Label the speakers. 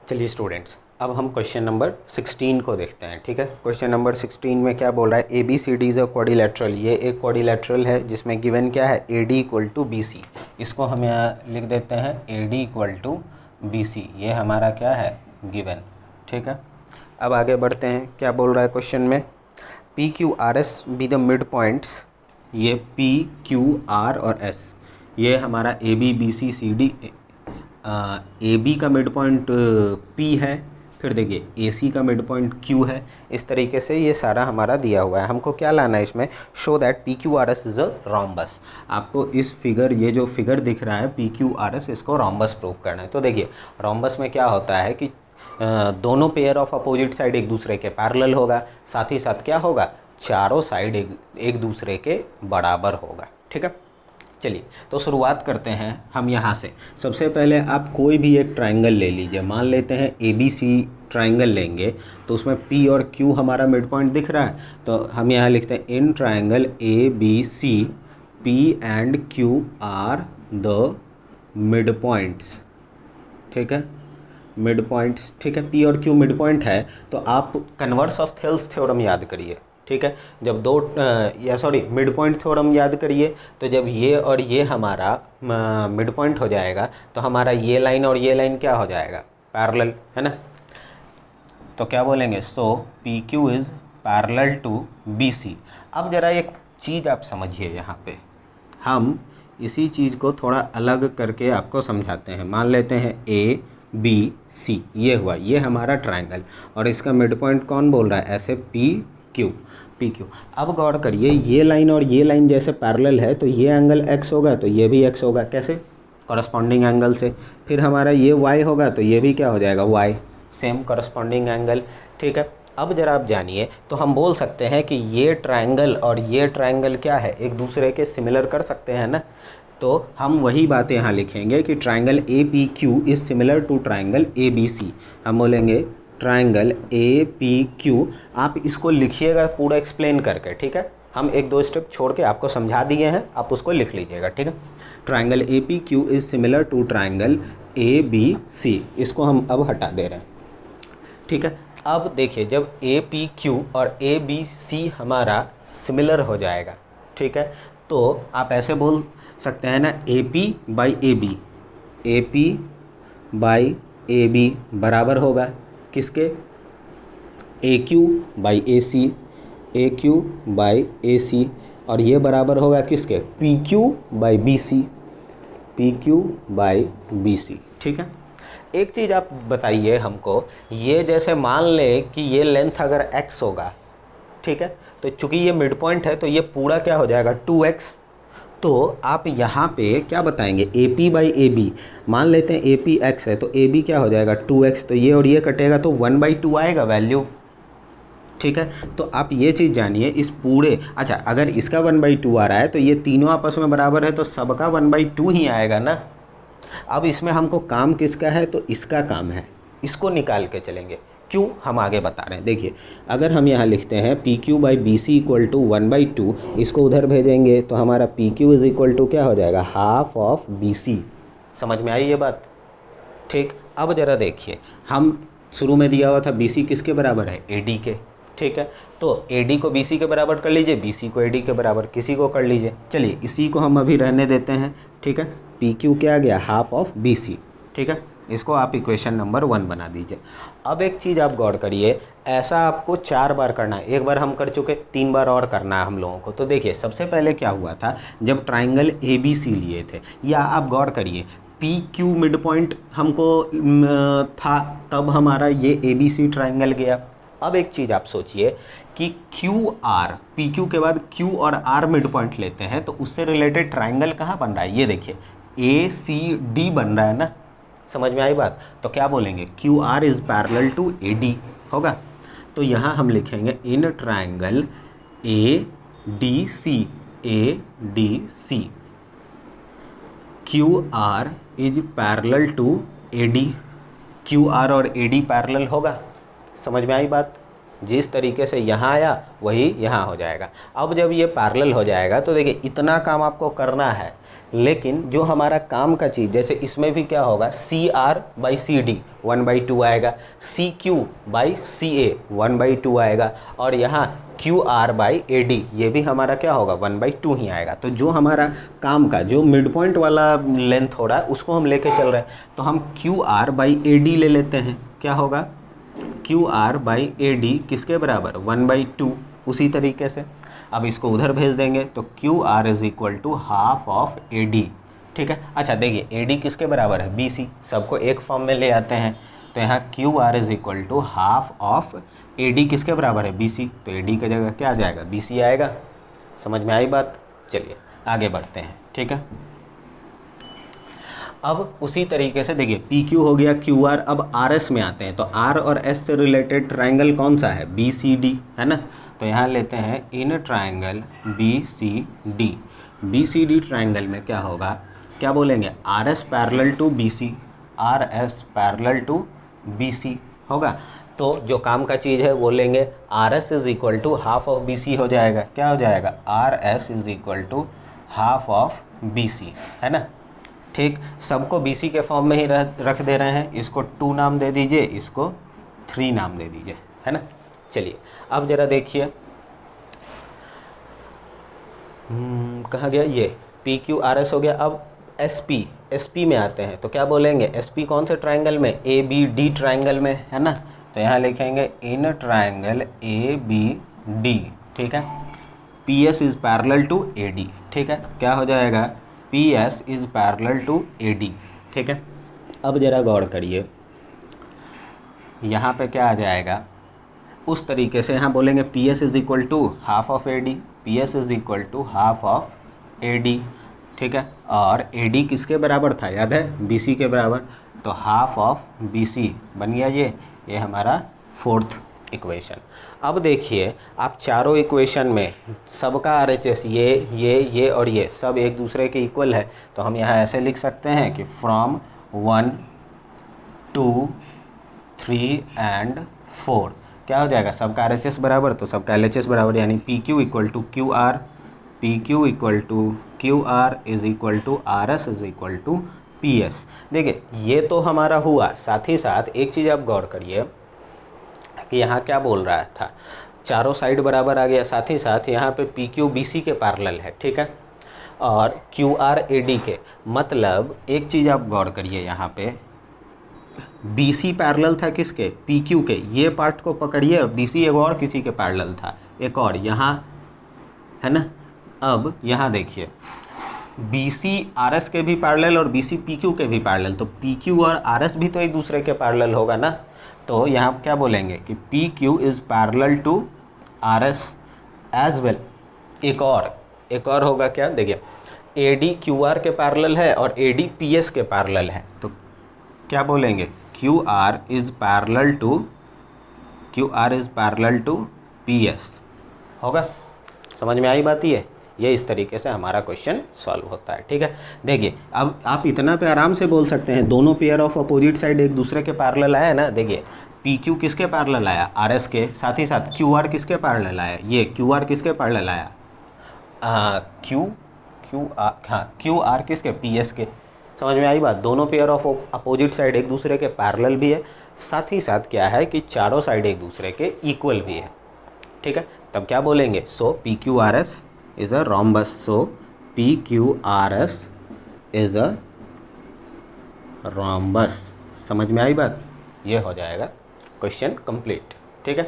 Speaker 1: चलिए स्टूडेंट्स, अब हम क्वेश्चन नंबर 16 को देखते हैं। ठीक है, क्वेश्चन नंबर 16 में क्या बोल रहा है, A B C D is a quadrilateral. ये एक क्वाड्रिलेटरल है जिसमें गिवन क्या है, A D equal to B C. इसको हम यहाँ लिख देते हैं A D equal to B C. ये हमारा क्या है, गिवन। ठीक है, अब आगे बढ़ते हैं। क्या बोल रहा है क्वेश्चन में, P Q R S be the mid points. ये पी क्यू आर और एस ये हमारा A B C C D. A B का मिड पॉइंट पी है, फिर देखिए ए सी का मिड पॉइंट क्यू है। इस तरीके से ये सारा हमारा दिया हुआ है। हमको क्या लाना है इसमें, show that P Q R S is a rhombus. आपको इस फिगर, ये जो फिगर दिख रहा है पी क्यू आर एस, इसको रोम्बस प्रूव करना है। तो देखिए रोम्बस में क्या होता है कि दोनों पेयर ऑफ अपोजिट साइड एक दूसरे के पैरेलल होगा, साथ ही साथ क्या होगा, चारों साइड एक दूसरे के बराबर होगा। ठीक है, चलिए तो शुरुआत करते हैं हम यहाँ से। सबसे पहले आप कोई भी एक ट्रायंगल ले लीजिए। मान लेते हैं ए बी सी ट्रायंगल लेंगे, तो उसमें पी और क्यू हमारा मिड पॉइंट दिख रहा है। तो हम यहाँ लिखते हैं in triangle A B C P and Q R the mid points. ठीक है, मिड पॉइंट्स। ठीक है, पी और क्यू मिड पॉइंट है, तो आप कन्वर्स ऑफ थेल्स थ्योरम याद करिए। ठीक है, जब दो मिड पॉइंट थ्योरम याद करिए। तो जब ये और ये हमारा मिड पॉइंट हो जाएगा, तो हमारा ये लाइन और ये लाइन क्या हो जाएगा, पैरेलल, है ना। तो क्या बोलेंगे, so P Q is parallel to B C. अब ज़रा एक चीज़ आप समझिए, यहाँ पे हम इसी चीज़ को थोड़ा अलग करके आपको समझाते हैं। मान लेते हैं ए बी सी, ये हुआ, ये हमारा ट्रायंगल, और इसका मिड पॉइंट कौन बोल रहा है, ऐसे पी क्यू। अब गौर करिए, ये लाइन और ये लाइन जैसे पैरेलल है, तो ये एंगल x होगा तो ये भी x होगा। कैसे, कॉरस्पॉन्डिंग एंगल से। फिर हमारा ये y होगा तो ये भी क्या हो जाएगा, y, सेम कॉरस्पॉन्डिंग एंगल। ठीक है, अब जरा आप जानिए, तो हम बोल सकते हैं कि ये ट्रायंगल और ये ट्रायंगल क्या है, एक दूसरे के सिमिलर कर सकते हैं ना। तो हम वही बातें यहाँ लिखेंगे कि triangle A P Q is similar to triangle A B C. हम बोलेंगे ट्रायंगल ए पी क्यू। आप इसको लिखिएगा पूरा एक्सप्लेन करके। ठीक है, हम एक दो स्टेप छोड़ के आपको समझा दिए हैं, आप उसको लिख लीजिएगा। ठीक है, triangle A P Q is similar to triangle A B C. इसको हम अब हटा दे रहे हैं। ठीक है, अब देखिए, जब ए पी क्यू और ए बी सी हमारा सिमिलर हो जाएगा, ठीक है, तो आप ऐसे बोल सकते हैं ना, A P by A B, A P by A B बराबर होगा किसके, A Q by A C, A Q by A C, और ये बराबर होगा किसके, P Q by B C, P Q by B C. ठीक है, एक चीज़ आप बताइए हमको, ये जैसे मान ले कि ये लेंथ अगर x होगा, ठीक है, तो चूंकि ये मिड पॉइंट है तो ये पूरा क्या हो जाएगा, 2x। तो आप यहाँ पे क्या बताएंगे, A P by A B, मान लेते हैं ए पी एक्स है तो ए बी क्या हो जाएगा, 2x। तो ये और ये कटेगा तो 1/2 आएगा वैल्यू। ठीक है, तो आप ये चीज़ जानिए, इस पूरे, अच्छा अगर इसका 1/2 आ रहा है तो ये तीनों आपस में बराबर है, तो सबका 1/2 ही आएगा ना। अब इसमें हमको काम किसका है, तो इसका काम है, इसको निकाल के चलेंगे। क्यों, हम आगे बता रहे हैं। देखिए, अगर हम यहाँ लिखते हैं P Q by B C equal to 1/2, इसको उधर भेजेंगे तो हमारा P Q is equal to क्या हो जाएगा, हाफ ऑफ बी सी। समझ में आई ये बात। ठीक, अब ज़रा देखिए, हम शुरू में दिया हुआ था बी सी किसके बराबर है, ए डी के। ठीक है, तो ए डी को बी सी के बराबर कर लीजिए, बी सी को ए डी के बराबर किसी को कर लीजिए। चलिए इसी को हम अभी रहने देते हैं। ठीक है, पी क्यू क्या आ गया, हाफ ऑफ बी सी। ठीक है, इसको आप इक्वेशन नंबर 1 बना दीजिए। अब एक चीज़ आप गौर करिए, ऐसा आपको 4 बार करना है। एक बार हम कर चुके, 3 बार और करना है हम लोगों को। तो देखिए, सबसे पहले क्या हुआ था, जब ट्राइंगल ए बी सी लिए थे, या आप गौर करिए पी क्यू मिड पॉइंट हमको था, तब हमारा ये ए बी सी ट्राइंगल गया। अब एक चीज़ आप सोचिए कि क्यू आर, पी क्यू के बाद क्यू और आर मिड पॉइंट लेते हैं, तो उससे रिलेटेड ट्राइंगल कहाँ बन रहा है, ये देखिए ए सी डी बन रहा है ना। समझ में आई बात। तो क्या बोलेंगे, Q R is parallel to A D होगा। तो यहाँ हम लिखेंगे in triangle A D C, A D C Q R is parallel to A D. Q R और ए डी पैरेलल होगा। समझ में आई बात। जिस तरीके से यहाँ आया वही यहाँ हो जाएगा। अब जब ये पैरेलल हो जाएगा तो देखिए इतना काम आपको करना है, लेकिन जो हमारा काम का चीज़, जैसे इसमें भी क्या होगा, C R by C D 1/2 आएगा, सी क्यू बाई सी ए 1/2 आएगा, और यहाँ Q R by A D ये भी हमारा क्या होगा 1/2 ही आएगा। तो जो हमारा काम का जो मिड पॉइंट वाला लेंथ हो रहा है उसको हम लेके चल रहे हैं, तो हम Q R by A D ले लेते हैं। क्या होगा, Q R by A D किसके बराबर 1/2। उसी तरीके से अब इसको उधर भेज देंगे तो Q R is equal to half of A D. ठीक है, अच्छा देखिए ए डी किसके बराबर है, बी सी, सबको एक फॉर्म में ले आते हैं, तो यहाँ Q R is equal to half of A D किसके बराबर है, बी सी, तो ए डी की जगह क्या आ जाएगा, बी सी आएगा। समझ में आई बात, चलिए आगे बढ़ते हैं। ठीक है, अब उसी तरीके से देखिए पी क्यू हो गया, क्यू आर, अब आर एस में आते हैं, तो आर और एस से रिलेटेड ट्राइंगल कौन सा है, बी सी डी, है ना। तो यहाँ लेते हैं in triangle B C D, B C D triangle में क्या होगा, क्या बोलेंगे, R S parallel to B C, R S parallel to B C होगा। तो जो काम का चीज़ है वो लेंगे, R S is equal to half of B C हो जाएगा। क्या हो जाएगा, R S is equal to half of B C, है ना। ठीक, सबको बी सी के फॉर्म में ही रख दे रहे हैं, इसको 2 नाम दे दीजिए, इसको 3 नाम दे दीजिए, है ना। चलिए अब जरा देखिए कहाँ गया ये, पी क्यू आर एस हो गया। अब एस पी में आते हैं, तो क्या बोलेंगे, एस पी कौन से ट्राइंगल में, ए बी डी ट्राइंगल में, है ना। तो यहाँ लिखेंगे in triangle A B D. ठीक है, P S is parallel to A D. ठीक है, क्या हो जाएगा, P S is parallel to A D. ठीक है, अब जरा गौर करिए, यहाँ पे क्या आ जाएगा, उस तरीके से यहाँ बोलेंगे P S is equal to half of A D, P S is equal to half of A D. ठीक है, और ए डी किसके बराबर था, याद है, बी सी के बराबर, तो हाफ ऑफ बी सी बन गया ये हमारा 4th इक्वेशन। अब देखिए आप चारों इक्वेशन में सबका आर एच एस ये और ये सब एक दूसरे के इक्वल है, तो हम यहाँ ऐसे लिख सकते हैं कि फ्रॉम 1 2 3 एंड 4 क्या हो जाएगा, सबका आर एच एस बराबर, तो सबका एल एच एस बराबर, यानी P Q equal to Q R, P Q equal to Q R is equal to R S is equal to P S. देखिए ये तो हमारा हुआ, साथ ही साथ एक चीज़ आप गौर करिए कि यहाँ क्या बोल रहा था, चारों साइड बराबर आ गया, साथ ही साथ यहाँ पे पी क्यू बी सी के पैरेलल है। ठीक है, और क्यू आर ए डी के, मतलब एक चीज़ आप गौर करिए, यहाँ पे बी सी पैरेलल था किसके, पी क्यू के, ये पार्ट को पकड़िए, बी सी एक और किसी के पैरेलल था, एक और यहाँ, है ना। अब यहाँ देखिए बी सी आर एस के भी पैरेलल और बी सी पी क्यू के भी पैरेलल, तो पी क्यू और आर एस भी तो एक दूसरे के पैरेलल होगा ना। तो यहाँ क्या बोलेंगे कि P Q is parallel to R S as well. एक और होगा क्या, देखिए ए डी क्यू आर के पैरेलल है और ए डी पी एस के पैरेलल है, तो क्या बोलेंगे, Q R is parallel to P S होगा। समझ में आई बात ये इस तरीके से हमारा क्वेश्चन सॉल्व होता है। ठीक है, देखिए अब आप इतना पे आराम से बोल सकते हैं, दोनों पेयर ऑफ अपोजिट साइड एक दूसरे के पैरेलल आया है ना। देखिए पी क्यू किसके पैरेलल आया, आर एस के, साथ ही साथ क्यू आर किसके पैरेलल आया, ये क्यू आर किसके पैरेलल आया, क्यू आर किसके, पी एस के। समझ में आई बात, दोनों पेयर ऑफ अपोजिट साइड एक दूसरे के पैरेलल भी है, साथ ही साथ क्या है कि चारों साइड एक दूसरे के इक्वल भी है। ठीक है, तब क्या बोलेंगे, so P Q R S is a rhombus, so PQRS is a rhombus। समझ में आई बात, ये हो जाएगा क्वेश्चन कंप्लीट। ठीक है।